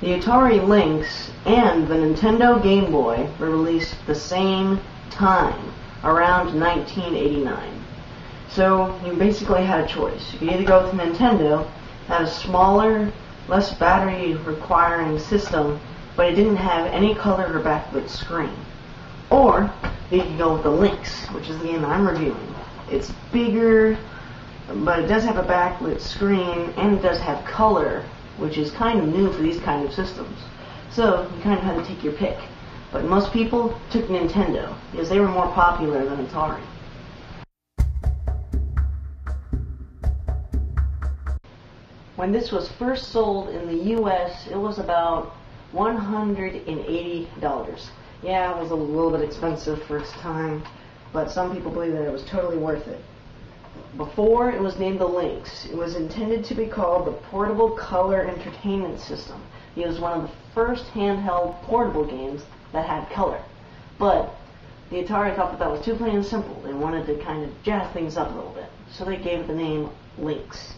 The Atari Lynx and the Nintendo Game Boy were released at the same time, around 1989. So you basically had a choice. You could either go with Nintendo, that had a smaller, less battery requiring system, but it didn't have any color or backlit screen. Or you could go with the Lynx, which is the game I'm reviewing. It's bigger, but it does have a backlit screen, and it does have color, which is kind of new for these kind of systems. So you kind of had to take your pick. But most people took Nintendo, because they were more popular than Atari. When this was first sold in the US, it was about $180. Yeah, it was a little bit expensive for its time, but some people believe that it was totally worth it. Before it was named the Lynx, it was intended to be called the Portable Color Entertainment System. It was one of the first handheld portable games that had color. But the Atari thought that was too plain and simple. They wanted to kind of jazz things up a little bit, so they gave it the name Lynx.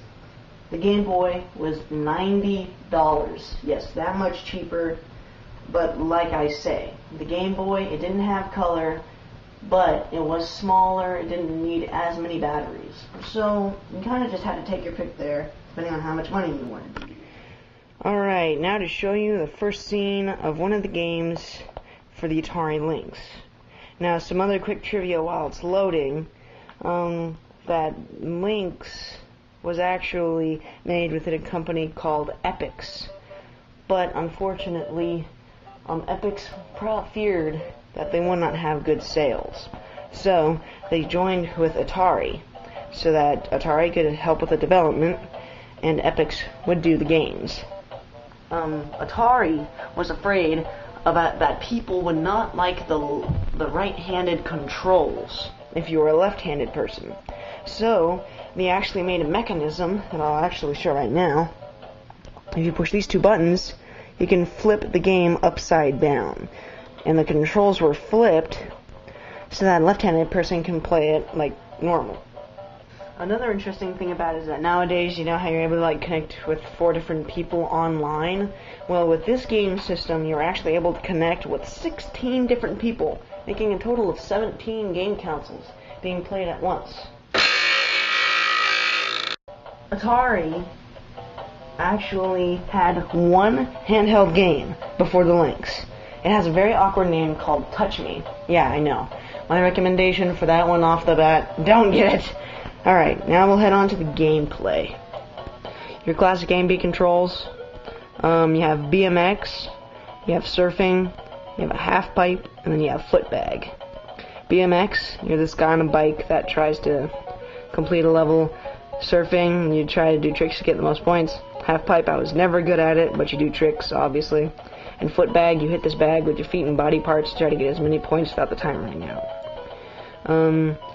The Game Boy was $90. Yes, that much cheaper, but like I say, the Game Boy, it didn't have color, but it was smaller, it didn't need as many batteries. So you kind of just had to take your pick there, depending on how much money you wanted. Alright, now to show you the first scene of one of the games for the Atari Lynx. Now, some other quick trivia while it's loading. That Lynx was actually made within a company called Epix. But unfortunately, Epix feared that they would not have good sales. So they joined with Atari, so that Atari could help with the development and Epix would do the games. Atari was afraid that people would not like the right-handed controls if you were a left-handed person. So they actually made a mechanism that I'll actually show right now. If you push these two buttons, you can flip the game upside down. And the controls were flipped so that a left-handed person can play it like normal. Another interesting thing about it is that nowadays, you know how you're able to connect with 4 different people online? Well, with this game system, you're actually able to connect with 16 different people, making a total of 17 game consoles being played at once. Atari actually had one handheld game before the Lynx. It has a very awkward name called Touch Me. Yeah, I know. My recommendation for that one off the bat, don't get it. Alright, now we'll head on to the gameplay. Your classic A and B controls. You have BMX, you have surfing, you have a half pipe, and then you have footbag. BMX, you're this guy on a bike that tries to complete a level. Surfing, you try to do tricks to get the most points. Half pipe, I was never good at it, but you do tricks, obviously. And footbag, you hit this bag with your feet and body parts to try to get as many points without the time running out.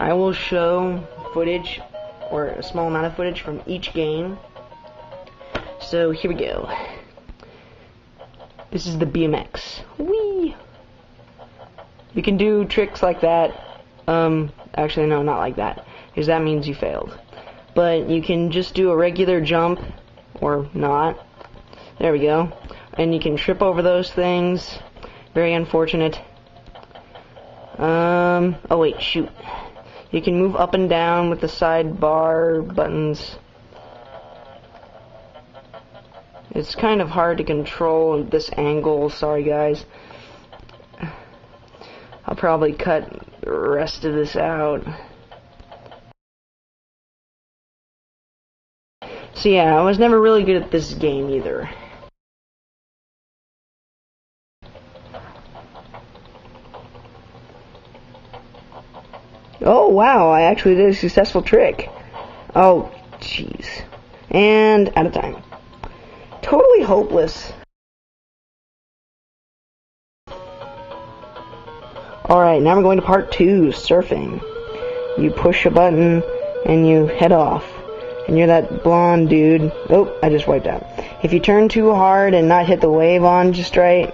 I will show footage, or a small amount of footage from each game. So here we go. This is the BMX. Whee! You can do tricks like that. Actually, no, not like that, because that means you failed. But you can just do a regular jump, or not. There we go. And you can trip over those things. Very unfortunate. Oh wait, shoot. You can move up and down with the sidebar buttons. It's kind of hard to control at this angle, sorry guys. I'll probably cut the rest of this out. So yeah, I was never really good at this game either. Oh wow, I actually did a successful trick. Oh, jeez. And out of time. Totally hopeless. Alright, now we're going to part 2, surfing. You push a button and you head off. And you're that blonde dude. Oh, I just wiped out. If you turn too hard and not hit the wave on just right,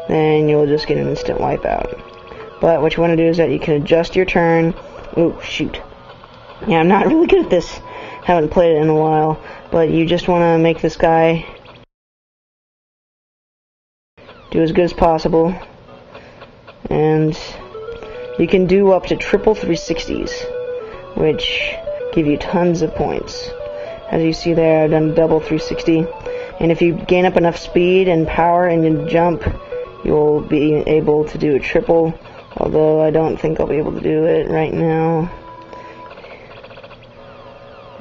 then you'll just get an instant wipeout. But what you want to do is that you can adjust your turn. Oh, shoot. Yeah, I'm not really good at this. Haven't played it in a while. But you just want to make this guy do as good as possible. And you can do up to triple 360s, which give you tons of points. As you see there, I've done double 360. And if you gain up enough speed and power and you jump, you'll be able to do a triple, although I don't think I'll be able to do it right now.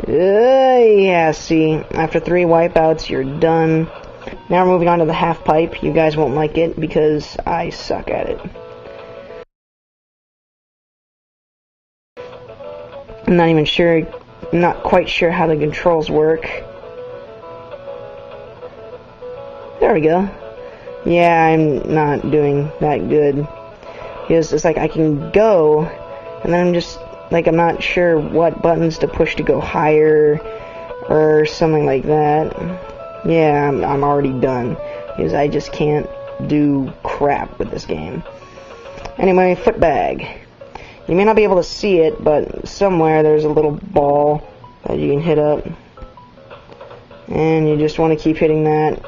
Yeah, see, after 3 wipeouts, you're done. Now we're moving on to the half pipe. You guys won't like it because I suck at it. I'm not quite sure how the controls work. There we go. Yeah, I'm not doing that good. Because it's like I can go, and then I'm just, like, I'm not sure what buttons to push to go higher, or something like that. Yeah, I'm already done. Because I just can't do crap with this game. Anyway, foot bag. You may not be able to see it, but somewhere there's a little ball that you can hit up. And you just want to keep hitting that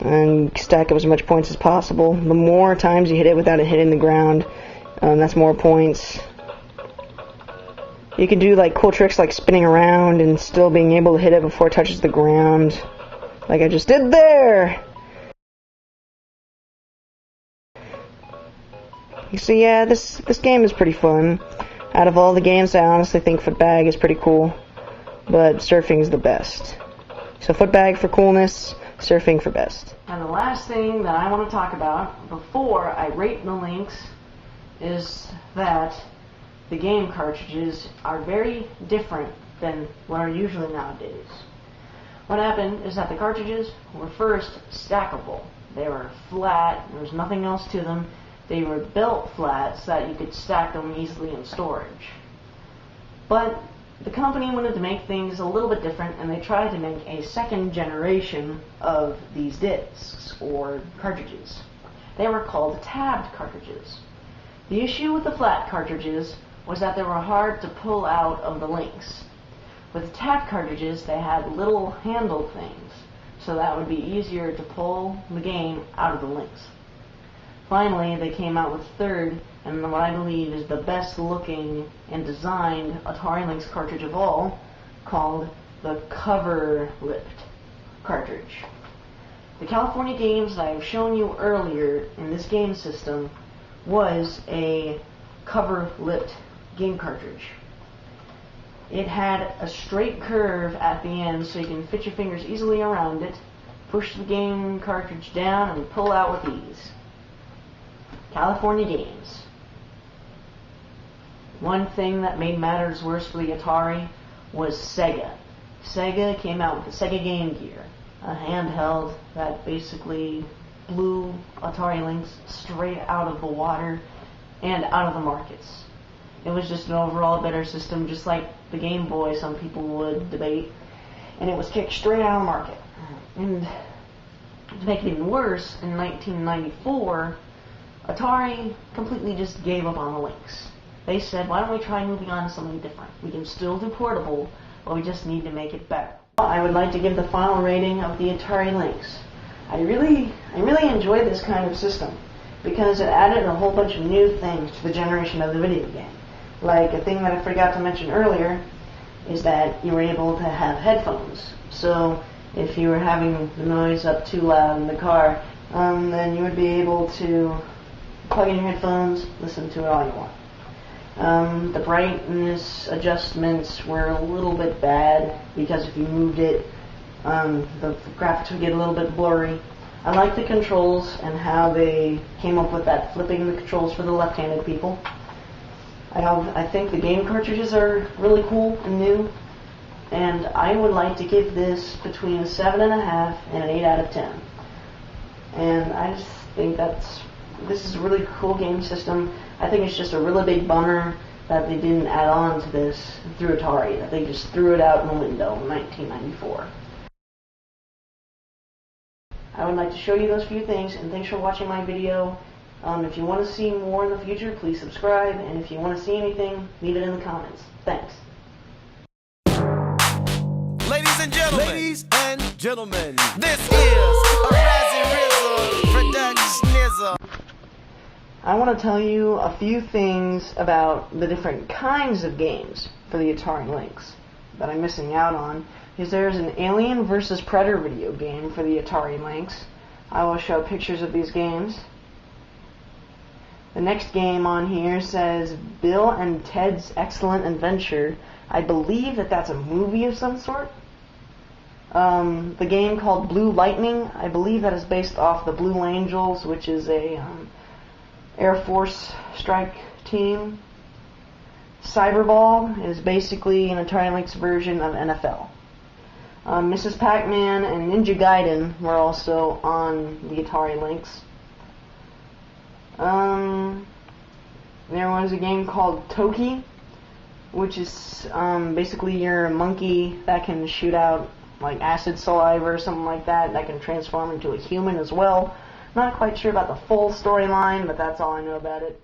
and stack up as much points as possible. The more times you hit it without it hitting the ground, that's more points. You can do like cool tricks like spinning around and still being able to hit it before it touches the ground, like I just did there. So yeah, this game is pretty fun. Out of all the games, I honestly think Footbag is pretty cool, but surfing is the best. So Footbag for coolness, surfing for best. And the last thing that I want to talk about before I rate the Lynx is that the game cartridges are very different than what are usually nowadays. What happened is that the cartridges were first stackable. They were flat, there was nothing else to them. They were built flat so that you could stack them easily in storage. But the company wanted to make things a little bit different, and they tried to make a second generation of these discs, or cartridges. They were called tabbed cartridges. The issue with the flat cartridges was that they were hard to pull out of the Lynx. With tabbed cartridges, they had little handle things, so that would be easier to pull the game out of the Lynx. Finally, they came out with third, and what I believe is the best looking and designed Atari Lynx cartridge of all, called the cover-lipped cartridge. The California games that I have shown you earlier in this game system was a cover-lipped game cartridge. It had a straight curve at the end so you can fit your fingers easily around it, push the game cartridge down, and pull out with ease. California games. One thing that made matters worse for the Atari was Sega. Sega came out with the Sega Game Gear, a handheld that basically blew Atari Lynx straight out of the water and out of the markets. It was just an overall better system, just like the Game Boy some people would debate, and it was kicked straight out of the market. And to make it even worse, in 1994, Atari completely just gave up on the Lynx. They said, why don't we try moving on to something different? We can still do portable, but we just need to make it better. I would like to give the final rating of the Atari Lynx. I really enjoyed this kind of system because it added a whole bunch of new things to the generation of the video game. Like a thing that I forgot to mention earlier is that you were able to have headphones. So if you were having the noise up too loud in the car, then you would be able to plug in your headphones, listen to it all you want. The brightness adjustments were a little bit bad because if you moved it, the graphics would get a little bit blurry. I like the controls and how they came up with that flipping the controls for the left-handed people. I think the game cartridges are really cool and new, and I would like to give this between a 7.5 and an 8 out of 10. And I just think this is a really cool game system. I think it's just a really big bummer that they didn't add on to this through Atari, that they just threw it out in the window in 1994. I would like to show you those few things, and thanks for watching my video. If you want to see more in the future, please subscribe, and if you want to see anything, leave it in the comments. Thanks. Ladies and gentlemen, this is a I want to tell you a few things about the different kinds of games for the Atari Lynx that I'm missing out on. Because there's an Alien vs. Predator video game for the Atari Lynx. I will show pictures of these games. The next game on here says Bill and Ted's Excellent Adventure. I believe that that's a movie of some sort. The game called Blue Lightning, I believe that is based off the Blue Angels, which is a Air Force strike team. Cyberball is basically an Atari Lynx version of NFL. Mrs. Pac-Man and Ninja Gaiden were also on the Atari Lynx. There was a game called Toki, which is basically you're a monkey that can shoot out like acid saliva or something like that can transform into a human as well. Not quite sure about the full storyline, but that's all I know about it.